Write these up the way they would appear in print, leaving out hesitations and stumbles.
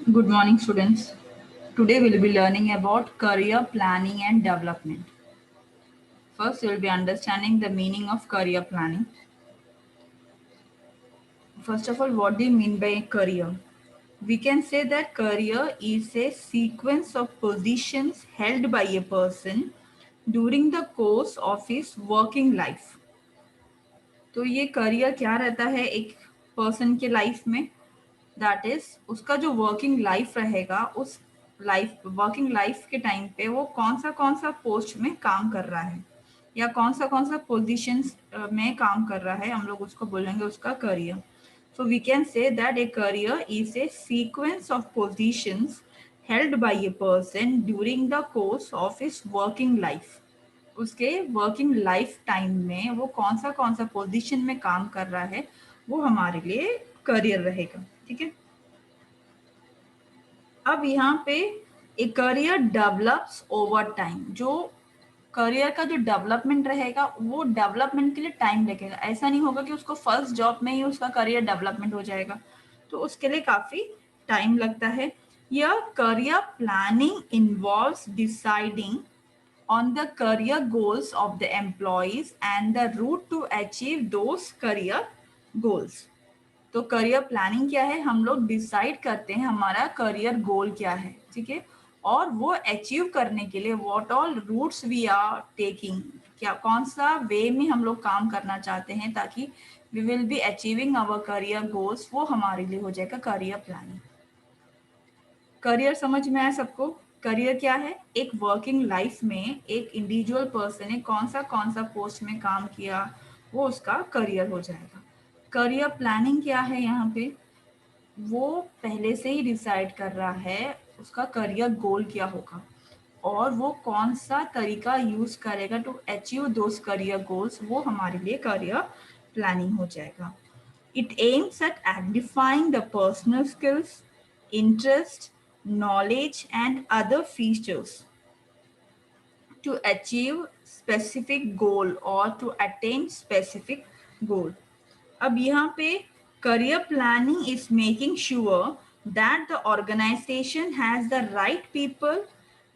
Good morning, students. Today we'll be learning about career planning and development. First, you'll be understanding the meaning of career planning. First of all, what do you mean by career? We can say that career is a sequence of positions held by a person during the course of his working life. तो ये career क्या रहता है एक person के life में? That is उसका जो वर्किंग लाइफ रहेगा, उस वर्किंग लाइफ के टाइम पे वो कौन सा पोस्ट में काम कर रहा है या कौन सा पोजीशन में काम कर रहा है, हम लोग उसको बोलेंगे उसका career. So we can say that a career is a sequence of positions held by a person during the course of his working life. उसके वर्किंग लाइफ टाइम में वो कौन सा पोजीशन में काम कर रहा है, वो हमारे लिए करियर रहेगा. ठीक है. अब यहाँ पे एक करियर डेवलप्स ओवर टाइम. जो करियर का जो डेवलपमेंट रहेगा वो डेवलपमेंट के लिए टाइम लगेगा. ऐसा नहीं होगा कि उसको फर्स्ट जॉब में ही उसका करियर डेवलपमेंट हो जाएगा, तो उसके लिए काफी टाइम लगता है. यह career planning involves deciding on the career goals of the employees and the route to achieve those career goals. तो करियर प्लानिंग क्या है? हम लोग डिसाइड करते हैं हमारा करियर गोल क्या है. ठीक है. और वो अचीव करने के लिए what all routes we are taking, क्या कौन सा वे में हम लोग काम करना चाहते हैं ताकि we will be achieving our career goals, वो हमारे लिए हो जाएगा करियर प्लानिंग. करियर समझ में आया सबको? करियर क्या है? एक वर्किंग लाइफ में एक इंडिविजुअल पर्सन ने कौन सा पोस्ट में काम किया, वो उसका करियर हो जाएगा. करियर प्लानिंग क्या है? यहाँ पे वो पहले से ही डिसाइड कर रहा है उसका करियर गोल क्या होगा और वो कौन सा तरीका यूज करेगा to achieve those career goals, वो हमारे लिए करियर प्लानिंग हो जाएगा. It aims at identifying the personal skills, interest, knowledge, and other features to achieve specific goal or to attain specific goal. अब यहाँ पे career planning is making sure that the organization has the right people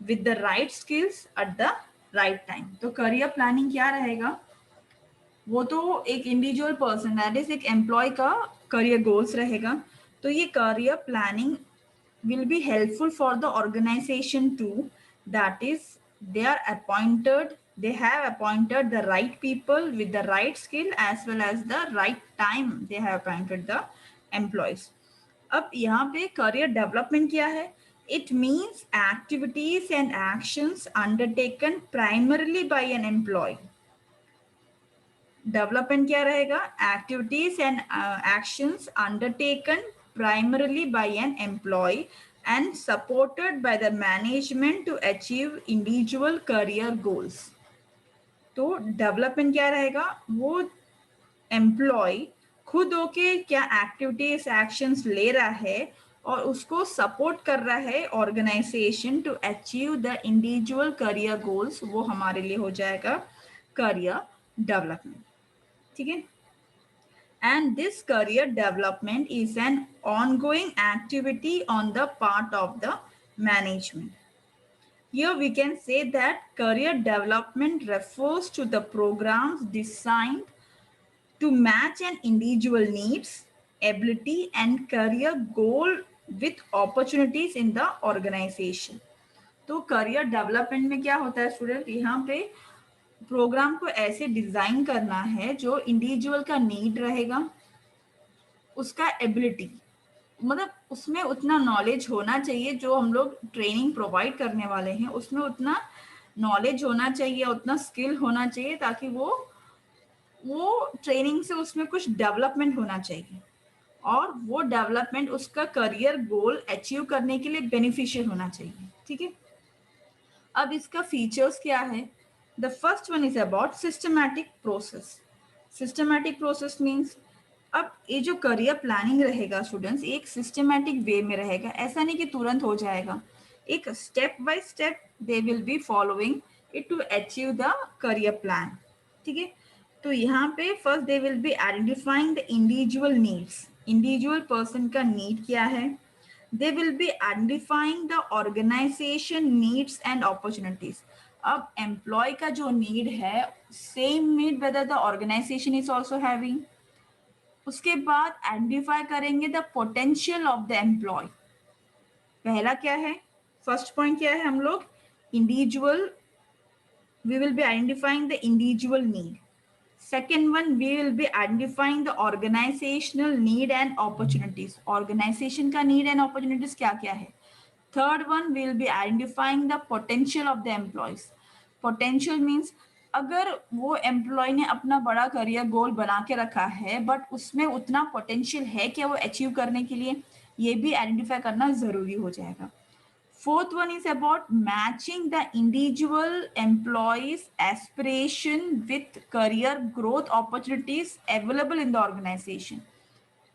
with the right skills at the right time. तो career planning क्या रहेगा? वो तो एक individual person that is एक एम्प्लॉय का करियर गोल्स रहेगा. तो ये career planning will be helpful for the organization too. That is, they have appointed the right people with the right skill as well as the right time they have appointed the employees. अब यहाँ पे career development क्या है? It means activities and actions undertaken primarily by an employee. Development क्या रहेगा? Activities and actions undertaken primarily by an employee and supported by the management to achieve individual career goals. तो development क्या रहेगा? वो employ खुद होके क्या activities actions ले रहा है और उसको सपोर्ट कर रहा है organisation to achieve the individual career goals, वो हमारे लिए हो जाएगा करियर डेवलपमेंट. ठीक है. And this career development is an ongoing activity on the part of the management. Here we can say that career development refers to the programs designed to match an individual needs, ability and career goal with opportunities in the organization. तो career development में क्या होता है student? यहाँ पे programme को ऐसे design करना है जो इंडिविजुअल का नीड रहेगा, उसका एबिलिटी, मतलब उसमें उतना नॉलेज होना चाहिए, जो हम लोग ट्रेनिंग प्रोवाइड करने वाले हैं उसमें उतना नॉलेज होना चाहिए, उतना स्किल होना चाहिए ताकि वो ट्रेनिंग से उसमें कुछ डेवलपमेंट होना चाहिए और वो डेवलपमेंट उसका करियर गोल अचीव करने के लिए बेनिफिशियल होना चाहिए. ठीक है. अब इसका फीचर्स क्या है? The first one is about systematic process. Systematic process means, अब ये जो करियर प्लानिंग रहेगा स्टूडेंट्स, एक सिस्टमैटिक वे में रहेगा. ऐसा नहीं कि तुरंत हो जाएगा, एक step by step they will be following it to achieve the career plan. ठीक है. तो यहाँ पे first they will be identifying the individual needs. Individual person का नीड क्या है, They will be identifying the organization needs and opportunities. अब employee का जो नीड है, same need whether the organisation is also having. उसके बाद आइडेंटिफाई करेंगे the potential of the employee. पहला क्या है, फर्स्ट पॉइंट क्या है हम लोग, individual, we will be identifying the individual need. Second one, we will be identifying the organizational need and opportunities. Organization का need and opportunities क्या क्या है. Third one, we will be identifying the potential of the employees. Potential means अगर वो employ ने अपना बड़ा career goal बना के रखा है बट उसमें उतना पोटेंशियल है क्या वो अचीव करने के लिए, ये भी आइडेंटिफाई करना जरूरी हो जाएगा. Fourth one is about matching the individual employees' aspiration with career growth opportunities available in the organization.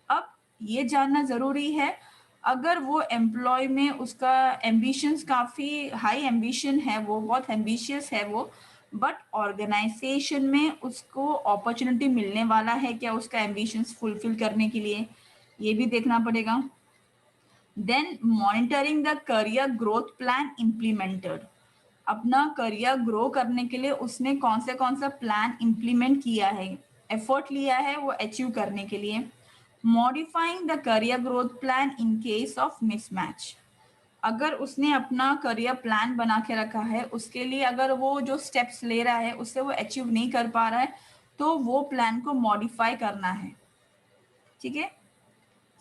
अब ये जानना जरूरी है, अगर वो एम्प्लॉय में उसका एम्बिशंस काफी हाई एम्बिशन है, वो बहुत एम्बिशियस है वो, बट ऑर्गेनाइजेशन में उसको अपॉर्चुनिटी मिलने वाला है क्या उसका एम्बिशंस फुलफिल करने के लिए, ये भी देखना पड़ेगा. Then monitoring the career growth plan implemented. अपना करियर ग्रो करने के लिए उसने कौन सा प्लान इम्प्लीमेंट किया है, एफर्ट लिया है वो अचीव करने के लिए. Modifying the career growth plan in case of mismatch. अगर उसने अपना करियर प्लान बना के रखा है, उसके लिए अगर वो जो स्टेप्स ले रहा है उससे वो अचीव नहीं कर पा रहा है, तो वो प्लान को मॉडिफाई करना है. ठीक है,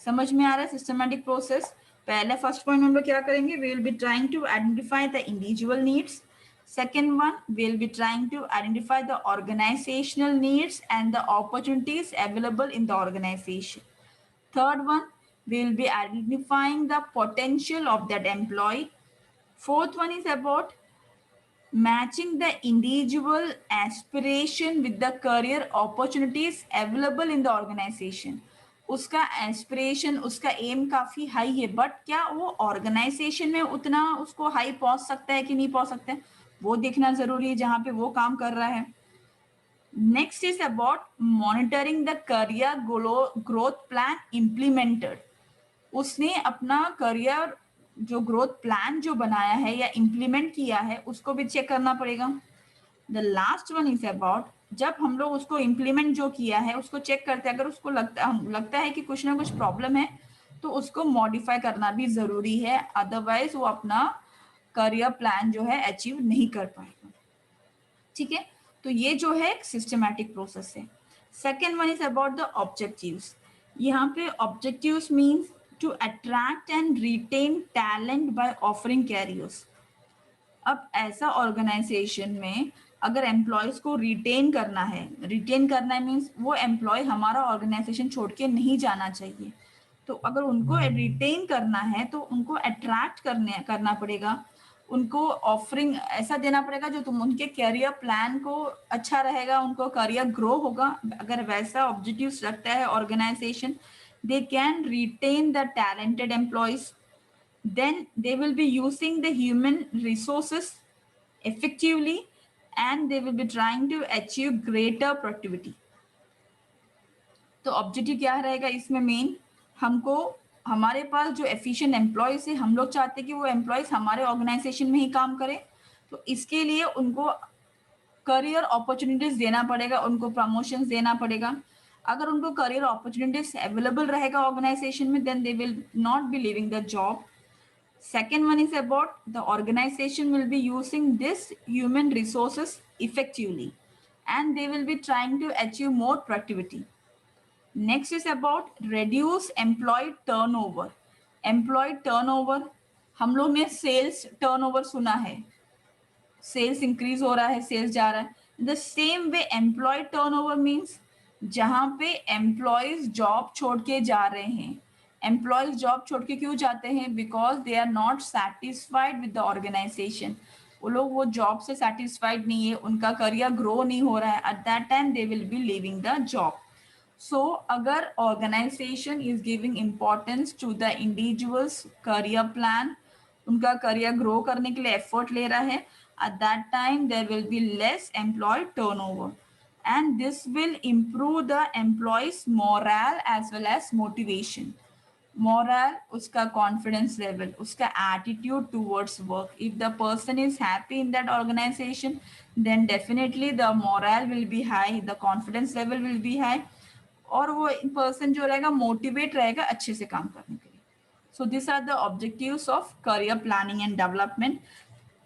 समझ में आ रहा है सिस्टमैटिक प्रोसेस. पहले फर्स्ट पॉइंट हम लोग क्या करेंगे, we will be trying to identify the individual needs. Second one, we'll be trying to identify the organizational needs and the opportunities available in the organization. Third one, we'll be identifying the potential of that employee. Fourth one is about matching the individual aspiration with the career opportunities available in the organization. उसका aspiration, उसका M काफी high है, but क्या वो organisation में उतना उसको high पहुंच सकता है कि नहीं पहुंच सकता है, वो देखना जरूरी है जहां पे वो काम कर रहा है. Next is about monitoring the career growth plan implemented. उसने अपना करियर जो ग्रोथ प्लान जो बनाया है या इम्प्लीमेंट किया है उसको भी चेक करना पड़ेगा. The last one is about, जब हम लोग उसको इम्प्लीमेंट जो किया है उसको चेक करते हैं, अगर उसको लगता है कि कुछ ना कुछ प्रॉब्लम है तो उसको मॉडिफाई करना भी जरूरी है, अदरवाइज वो अपना करियर प्लान जो है अचीव नहीं कर पाएगा. ठीक है, तो ये जो है सिस्टमैटिक प्रोसेस है. Second one is about the objectives. यहाँ पे objectives means to attract and retain talent by offering careers. अब ऐसा ऑर्गेनाइजेशन में अगर एम्प्लॉयज को रिटेन करना है मीन्स वो एम्प्लॉय हमारा ऑर्गेनाइजेशन छोड़ के नहीं जाना चाहिए. तो अगर उनको रिटेन करना है तो उनको अट्रैक्ट करना पड़ेगा, उनको ऑफरिंग ऐसा देना पड़ेगा जो तुम उनके करियर प्लान को अच्छा रहेगा, उनको करियर ग्रो होगा. अगर वैसा ऑब्जेक्टिव्स रखता है organisation, they can retain the talented employees. Then they will be using the human resources effectively and they will be trying to achieve greater productivity. तो ऑब्जेक्टिव क्या रहेगा इसमें मेन, हमको हमारे पास जो एफिशिएंट एम्प्लॉयज है, हम लोग चाहते हैं कि वो एम्प्लॉयज हमारे ऑर्गेनाइजेशन में ही काम करें. तो इसके लिए उनको करियर अपॉर्चुनिटीज देना पड़ेगा, उनको प्रमोशंस देना पड़ेगा. अगर उनको करियर अपॉर्चुनिटीज अवेलेबल रहेगा ऑर्गेनाइजेशन में, then they will not be living the job. Second one is about the organization will be using this human resources effectively and they will be trying to achieve more productivity. Next is about reduce employee turnover. Employee turnover, हम लोग ने sales turnover सुना है, sales increase हो रहा है, sales जा रहा है. The same way employee turnover means जहां पे एम्प्लॉयज जॉब छोड़ के जा रहे हैं. एम्प्लॉयज जॉब छोड़ के क्यों जाते हैं, because they are not satisfied with the organisation. वो लोग वो जॉब से सेटिस्फाइड नहीं है, उनका करियर ग्रो नहीं हो रहा है, at that time they will be living the job. So अगर organisation is giving importance to the individuals career plan, उनका करियर ग्रो करने के लिए एफर्ट ले रहा है, at that time there will be less employee turnover and this will improve the employees morale as well as motivation. Morale, उसका confidence level, उसका attitude towards work. If the person is happy in that organisation then definitely the morale will be high, the confidence level will be high, और वो person जो रहेगा motivate रहेगा अच्छे से काम करने के लिए. So this are the objectives of career planning and development.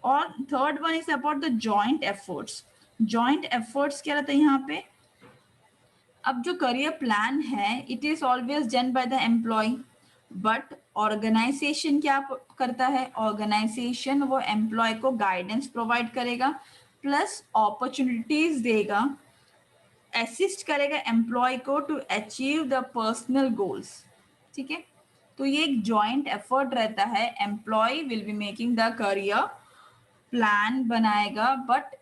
और third one is about the joint efforts. Joint efforts क्या रहता है यहाँ पे? अब जो करियर प्लान है it is always done by the employee, but organization क्या करता है? ऑर्गेनाइजेशन वो एम्प्लॉय को गाइडेंस प्रोवाइड करेगा, प्लस अपॉर्चुनिटीज देगा, असिस्ट करेगा एम्प्लॉय को to achieve the personal goals. ठीक है, तो ये एक जॉइंट एफर्ट रहता है. Employee will be making the career plan बनाएगा, बट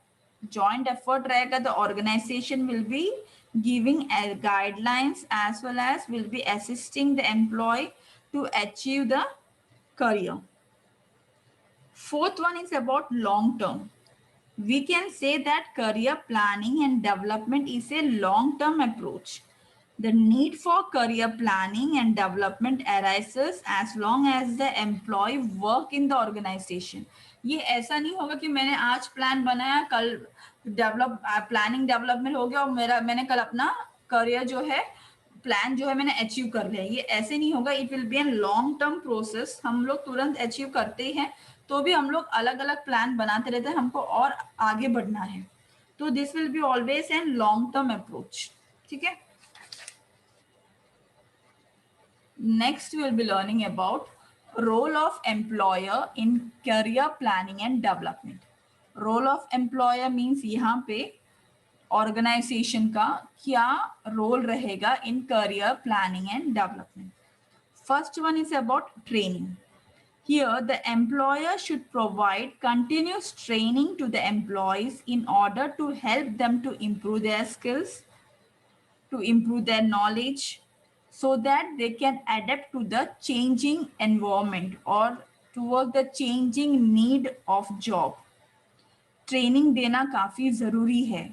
जॉइंट एफर्ट रहेगा. The organisation will be giving guidelines as well as will be assisting the employee to achieve the career. Fourth one is about long term. We can say that career planning and development is a long term approach. The need for career planning and development arises as long as the employee work in the organization. ये ऐसा नहीं होगा कि मैंने आज plan बनाया, कल planning development हो गया और मैंने कल अपना करियर जो है प्लान जो है मैंने अचीव कर लिया. ये ऐसे नहीं होगा. It will be an long term process. हम लोग तुरंत अचीव करते हैं तो भी हम लोग अलग अलग प्लान बनाते रहते हैं, हमको और आगे बढ़ना है. तो this will be always an long term approach. ठीक है, next will be learning about role of employer in career planning and development. Role of employer means यहाँ पे ऑर्गेनाइजेशन का क्या रोल रहेगा in career planning and development. First one is about training. Here, the employer should provide continuous training to the employees in order to help them to improve their skills, to improve their knowledge, so that they can adapt to the changing environment or toward the changing need of job. Training देना काफ़ी ज़रूरी है.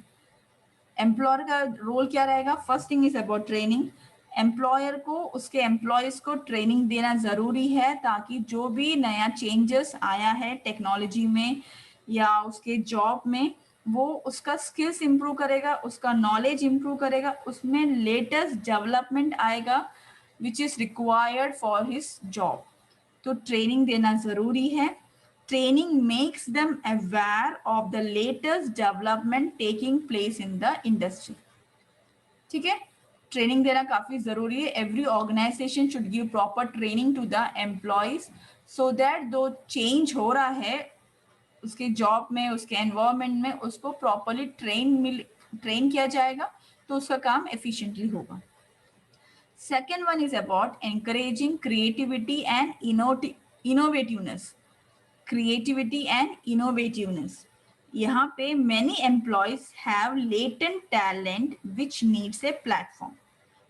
Employer का role क्या रहेगा? First thing is about training. Employer को उसके employees को ट्रेनिंग देना ज़रूरी है ताकि जो भी नया चेंजेस आया है टेक्नोलॉजी में या उसके जॉब में, वो उसका स्किल्स इम्प्रूव करेगा, उसका नॉलेज इम्प्रूव करेगा, उसमें लेटेस्ट डेवलपमेंट आएगा which is required for his job. तो ट्रेनिंग देना ज़रूरी है. Training makes them aware of the latest development taking place in the industry. ठीक है, ट्रेनिंग देना काफी जरूरी है. Every organisation should give proper training to the employees so that जो चेंज हो रहा है उसके जॉब में, उसके एनवायरमेंट में, उसको प्रॉपरली ट्रेन किया जाएगा तो उसका काम एफिशिएंटली होगा. Second one is about encouraging creativity and innovativeness. creativity and innovativeness. यहाँ पे many employees have latent talent which needs a platform.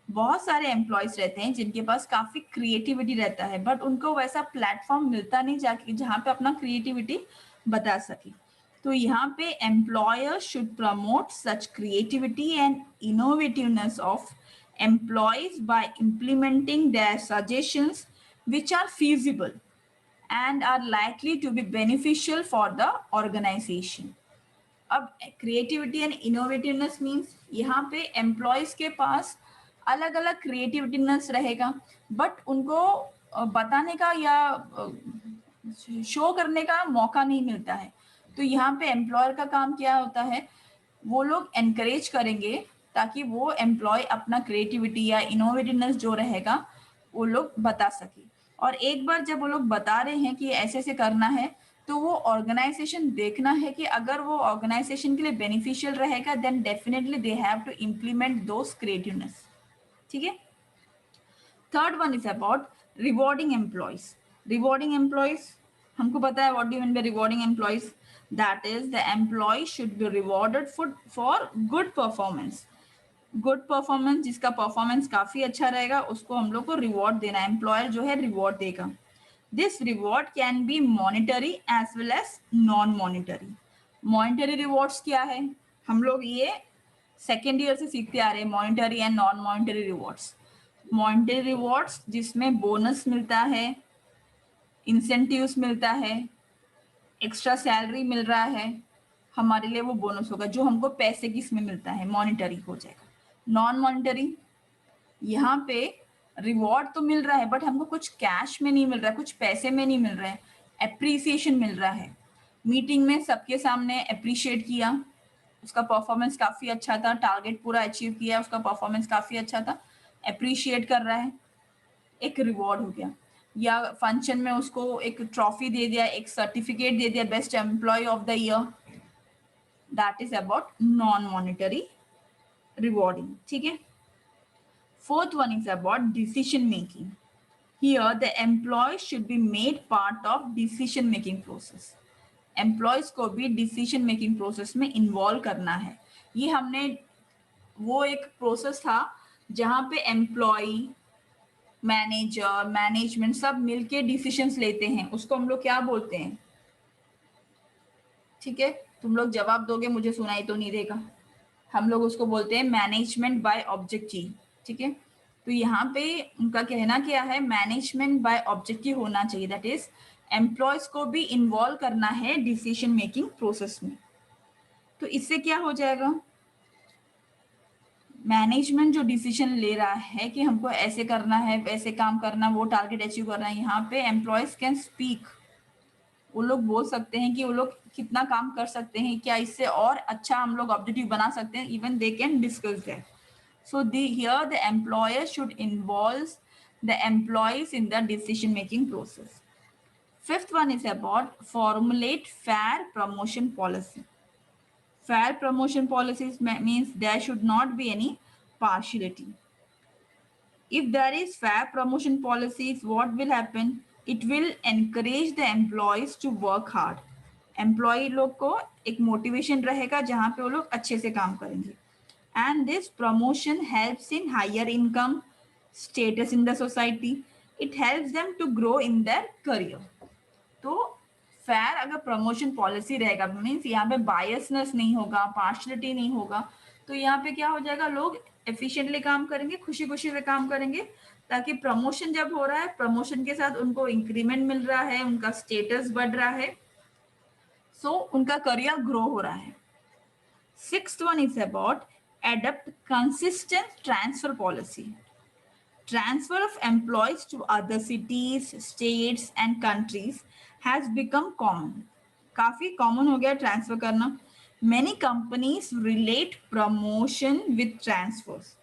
बहुत सारे एम्प्लॉयज रहते हैं जिनके पास काफी क्रिएटिविटी रहता है बट उनको वैसा प्लेटफॉर्म मिलता नहीं जाके जहाँ पे अपना क्रिएटिविटी बता सके. तो यहाँ पे employer should promote such creativity and innovativeness of employees by implementing their suggestions which are feasible and are likely to be beneficial for the organization. अब क्रिएटिविटी एंड इनोवेटिवनेस मीन्स यहाँ पे एम्प्लॉयज के पास अलग अलग क्रिएटिविटीनेस रहेगा बट उनको बताने का या शो करने का मौका नहीं मिलता है. तो यहाँ पे एम्प्लॉयर का काम क्या होता है? वो लोग एनकरेज करेंगे ताकि वो एम्प्लॉय अपना क्रिएटिविटी या इनोवेटिवनेस जो रहेगा वो लोग बता सके. और एक बार जब वो लोग बता रहे हैं कि ऐसे ऐसे करना है तो वो ऑर्गेनाइजेशन देखना है कि अगर वो ऑर्गेनाइजेशन के लिए बेनिफिशियल रहेगा then definitely they have to implement those creativeness. ठीक है, third one is about rewarding employees. Rewarding employees हमको पता है what do you mean by rewarding employees. That is the employee should be rewarded for good performance. Good performance, जिसका performance काफी अच्छा रहेगा उसको हम लोग को रिवॉर्ड देना है. एम्प्लॉयर जो है रिवॉर्ड देगा. This reward can be monetary as well as non monetary. Monetary rewards क्या है? हम लोग ये सेकेंड ईयर से सीखते आ रहे हैं, monetary and non monetary rewards. Monetary rewards जिसमें बोनस मिलता है, इंसेंटिव्स मिलता है, एक्स्ट्रा सैलरी मिल रहा है, हमारे लिए वो बोनस होगा जो हमको पैसे की इसमें मिलता है, मॉनिटरी हो जाएगा। नॉन मॉनिटरी, यहाँ पे रिवॉर्ड तो मिल रहा है बट हमको कुछ कैश में नहीं मिल रहा है, कुछ पैसे में नहीं मिल रहा है, एप्रिसिएशन मिल रहा है। मीटिंग में सबके सामने अप्रिशिएट किया, उसका परफॉर्मेंस काफी अच्छा था, टारगेट पूरा अचीव किया, उसका परफॉर्मेंस काफी अच्छा था, अप्रिशिएट कर रहा है, एक रिवॉर्ड हो गया। या फंक्शन में उसको एक ट्रॉफी दे दिया, एक सर्टिफिकेट दे दिया, best employee of the year, that is about non monetary rewarding. ठीक है। Fourth one is about decision making. Here, the employees should be made part of decision making process. Employees को भी decision making process में involve करना है। ये हमने वो एक प्रोसेस था जहाँ पे एम्प्लॉय, मैनेजर, मैनेजमेंट सब मिलके डिसीजंस लेते हैं, उसको हम लोग क्या बोलते हैं? ठीक है, तुम लोग जवाब दोगे, मुझे सुनाई तो नहीं देगा। हम लोग उसको बोलते हैं मैनेजमेंट बाय ऑब्जेक्टिव। ठीक है, तो यहाँ पे उनका कहना क्या है, मैनेजमेंट बाय ऑब्जेक्टिव होना चाहिए, दैट इज एम्प्लॉयज को भी इन्वॉल्व करना है डिसीजन मेकिंग प्रोसेस में। तो इससे क्या हो जाएगा, मैनेजमेंट जो डिसीजन ले रहा है कि हमको ऐसे करना है, वैसे काम करना, वो टारगेट अचीव करना है, यहाँ पे एम्प्लॉयज कैन स्पीक, वो लोग बोल सकते हैं कि वो लोग कितना काम कर सकते हैं, क्या इससे और अच्छा हम लोग ऑब्जेक्टिव बना सकते हैं, even they can discuss that. So here the employer should involve the employees in the decision making process. Fifth one is about formulate fair promotion policy. Fair promotion policies means there should not be any partiality. If there is fair promotion policies, what will happen? It will encourage the employees to work hard. Employee लोग को एक motivation रहेगा जहाँ पे वो लोग अच्छे से काम करेंगे. And this promotion helps in higher income, status in the society. It helps them to grow in their career. तो फेयर अगर प्रमोशन पॉलिसी रहेगा, मीन्स यहाँ पे बायसनेस नहीं होगा, पार्शलिटी नहीं होगा, तो यहाँ पे क्या हो जाएगा, लोग एफिशिएंटली काम करेंगे, खुशी खुशी से काम करेंगे, ताकि प्रमोशन जब हो रहा है, प्रमोशन के साथ उनको इंक्रीमेंट मिल रहा है, उनका स्टेटस बढ़ रहा है, सो उनका करियर ग्रो हो रहा है। Sixth one is about adopt consistent transfer policy. Transfer of employees to other cities, states and countries has become common. काफी common हो गया transfer करना. Many companies relate promotion with transfers.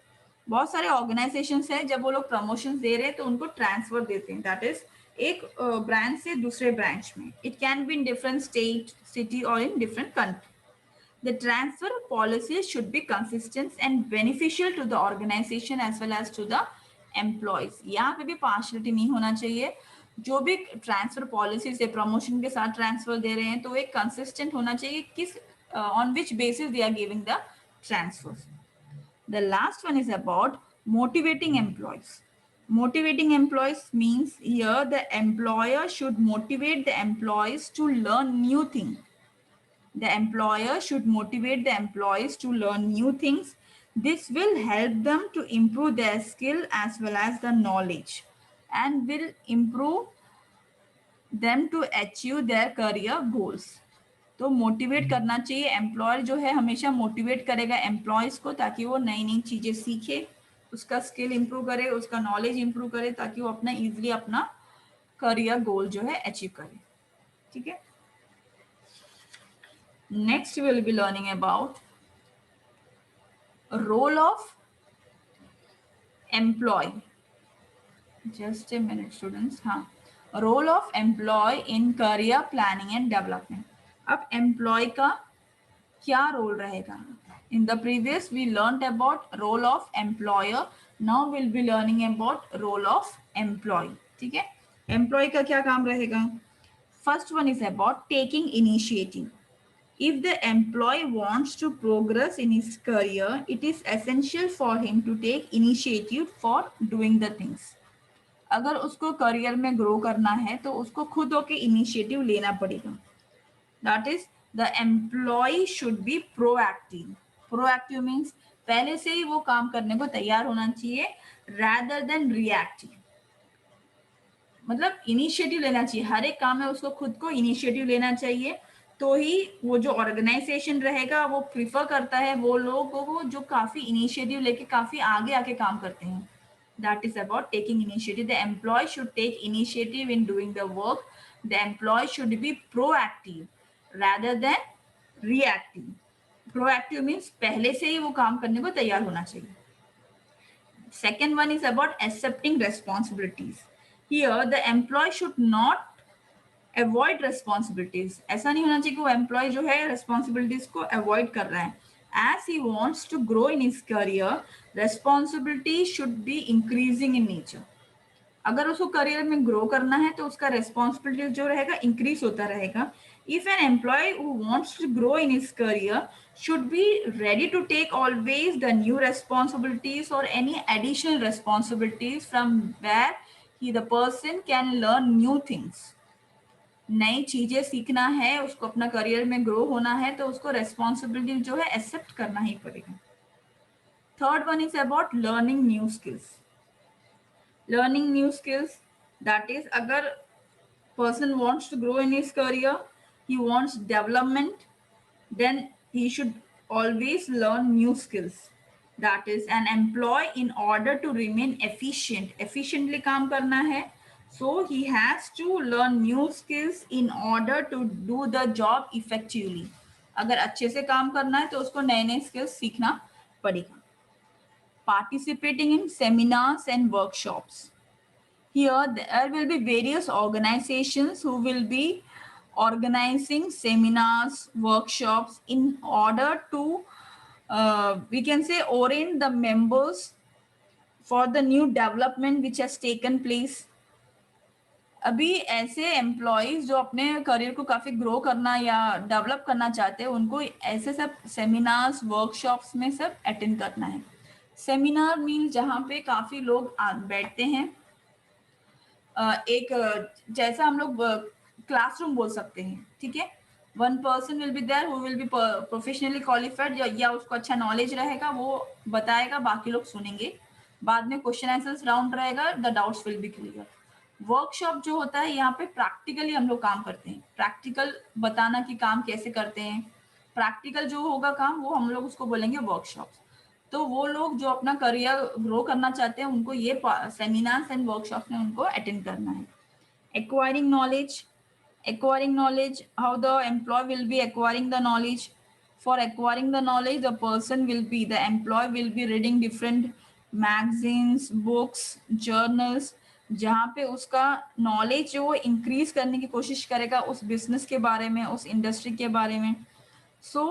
बहुत सारे organizations हैं जब वो लोग promotions दे रहे हैं तो उनको transfer देते हैं. That is एक branch से दूसरे branch में. It can be in different state, city or in different country. The transfer policies should be consistent and beneficial to the organization as well as to the employees. यहाँ पे भी partiality नहीं होना चाहिए, जो भी ट्रांसफर पॉलिसी से promotion के साथ ट्रांसफर दे रहे हैं तो एक कंसिस्टेंट होना चाहिए, किस on which basis they are giving the transfers. The last one is about motivating employees. Motivating employees means here the employer should motivate the employees to learn new things. The employer should motivate the employees to learn new things. This will help them to improve their skill as well as the knowledge and will improve them to achieve their career goals. तो motivate करना चाहिए, employer जो है हमेशा motivate करेगा employees को ताकि वो नई नई चीजें सीखे, उसका स्किल इंप्रूव करे, उसका नॉलेज इंप्रूव करे, ताकि वो अपना इजीली अपना करियर गोल जो है अचीव करे. ठीक है. Next, we will be learning about role of employee. Just a minute, students. हाँ, role of employee in career planning and development. अब employee का क्या role रहेगा? In the previous, we learned about role of employer. Now we'll be learning about role of employee. ठीक है? Employee का क्या काम रहेगा? First one is about taking initiative. If the employee wants to progress in his career, it is essential for him to take initiative for doing the things. अगर उसको career में grow करना है तो उसको खुद होके इनिशिएटिव लेना पड़ेगा. That is, the employee should be proactive. Proactive means पहले से ही वो काम करने को तैयार होना चाहिए, rather than reactive। मतलब इनिशिएटिव लेना चाहिए, हर एक काम में उसको खुद को इनिशिएटिव लेना चाहिए, तो ही वो जो ऑर्गेनाइजेशन रहेगा वो प्रिफर करता है वो लोगों को जो काफी इनिशिएटिव लेके काफी आगे आके काम करते हैं। That is about taking initiative. The employee should take initiative in doing the work. The employee should be proactive rather than reactive। Proactive means पहले से ही वो काम करने को तैयार होना चाहिए। Second one is about accepting responsibilities. Here the employee should not avoid responsibilities। ऐसा नहीं होना चाहिए कि वो एम्प्लॉय जो है responsibilities को avoid कर रहा है। As he wants to grow in his career, responsibility should be increasing in nature। अगर उसको करियर में ग्रो करना है तो उसका रेस्पॉन्सिबिलिटी जो रहेगा इंक्रीज होता रहेगा। If an employee who wants to grow in his career should be ready to take always the new responsibilities और any additional responsibilities from where he the person can learn new things. नई चीजें सीखना है, उसको अपना career में grow होना है, तो उसको रेस्पॉन्सिबिलिटी जो है एक्सेप्ट करना ही पड़ेगा। Third one is about learning new skills. Learning new skills, that is अगर person wants to grow in his career, he wants development, then he should always learn new skills। that is an employee in order to remain efficient, efficiently काम करना है, so he has to learn new skills in order to do the job effectively। अगर अच्छे से काम करना है तो उसको नए नए skills सीखना पड़ेगा। Participating in seminars and workshops। Here there will be various organizations who will be organizing seminars, workshops in order to we can say orient the members for the new development which has taken place। अभी ऐसे employees जो अपने career को काफी grow करना या develop करना चाहते हैं, उनको ऐसे सब सेमिनार्स वर्कशॉप्स में सब अटेंड करना है। सेमिनार मीन जहाँ पे काफी लोग बैठते हैं, एक जैसा हम लोग क्लासरूम बोल सकते हैं, ठीक है। One person will be there who will be professionally qualified, या उसको अच्छा नॉलेज रहेगा, वो बताएगा, बाकी लोग सुनेंगे, बाद में क्वेश्चन आंसर्स राउंड रहेगा, the doubts will be clear. Workshop जो होता है यहाँ पे प्रैक्टिकली हम लोग काम करते हैं, प्रैक्टिकल बताना कि काम कैसे करते हैं, प्रैक्टिकल जो होगा काम वो हम लोग उसको बोलेंगे वर्कशॉप्स। तो वो लोग जो अपना करियर ग्रो करना चाहते हैं उनको ये सेमिनार्स एंड वर्कशॉप में उनको अटेंड करना है। Acquiring knowledge, acquiring knowledge, how the employee will be acquiring the knowledge। For acquiring the knowledge, the employee will be reading different magazines, books, journals, जहाँ पे उसका नॉलेज जो वो इंक्रीज करने की कोशिश करेगा उस बिजनेस के बारे में, उस इंडस्ट्री के बारे में। So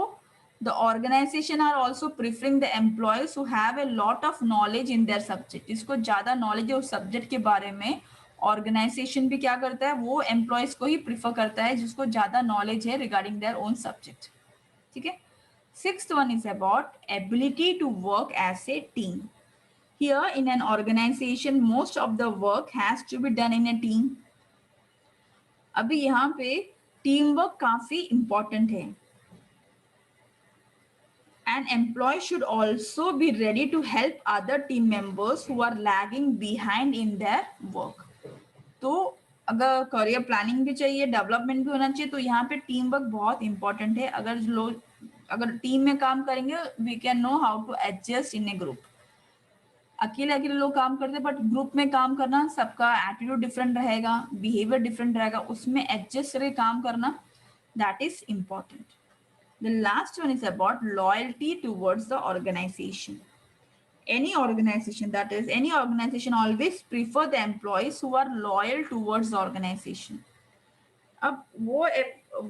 the organization are also preferring the employees who have a lot of knowledge in their subject। जिसको ज्यादा नॉलेज है उस सब्जेक्ट के बारे में, ऑर्गेनाइजेशन भी क्या करता है, वो एम्प्लॉयज को ही प्रिफर करता है जिसको ज्यादा नॉलेज है रिगार्डिंग देयर ओन सब्जेक्ट, ठीक है। Sixth one is about ability to work as a team. Here in an organisation most of the work has to be done in a team. अभी यहाँ पे टीम वर्क काफी important है। An employee should also be ready to help other team members who are lagging behind in their work। तो अगर career planning भी चाहिए, development भी होना चाहिए, तो यहाँ पे टीम वर्क बहुत इंपॉर्टेंट है। अगर टीम में काम करेंगे, we can know how to adjust in a group. अकेले अकेले लोग काम करते हैं, बट ग्रुप में काम करना, सबका एटीट्यूड डिफरेंट रहेगा, बिहेवियर डिफरेंट रहेगा, उसमें एडजस्ट करके काम करना, that is important. The last one is about loyalty towards the organization। Any organization, that is any organization, always prefer the employees who are loyal towards the organization। अब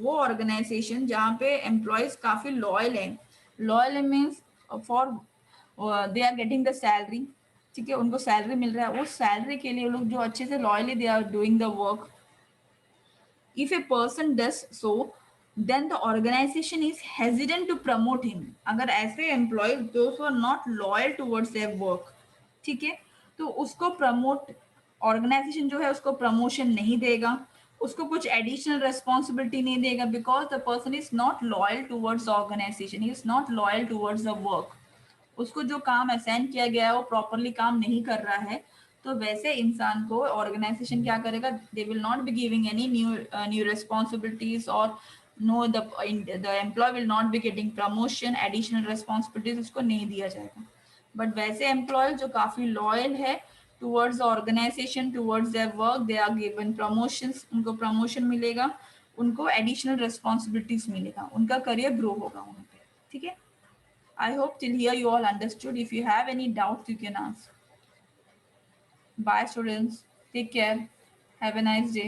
वो organization जहाँ पे employees काफी loyal हैं, loyal means for they are getting the salary, ठीक है, उनको salary मिल रहा है, उस salary के लिए लोग जो अच्छे से loyally they are doing the work। If a person does so, then the organization is hesitant to promote him। अगर ऐसे employees those who are not loyal towards their work, ठीक है, तो उसको प्रमोट, ऑर्गेनाइजेशन जो है उसको प्रमोशन नहीं देगा, उसको कुछ एडिशनल रेस्पॉन्सिबिलिटी नहीं देगा, because the person is not loyal towards the organisation, he is not loyal towards the work. उसको जो काम असाइन किया गया है वो प्रॉपरली काम नहीं कर रहा है, तो वैसे इंसान को ऑर्गेनाइजेशन क्या करेगा, they will not be giving any new responsibilities, और no the employee will not be getting promotion, additional responsibilities उसको नहीं दिया जाएगा। बट वैसे एम्प्लॉय जो काफी लॉयल है towards the organisation, towards their work, they are given promotions, उनको प्रमोशन मिलेगा, उनको एडिशनल रिस्पॉन्सिबिलिटीज मिलेगा, उनका करियर ग्रो होगा वहाँ पे। ठीक है, I hope till here you all understood. If you have any doubts, you can ask. Bye, students. Take care. Have a nice day.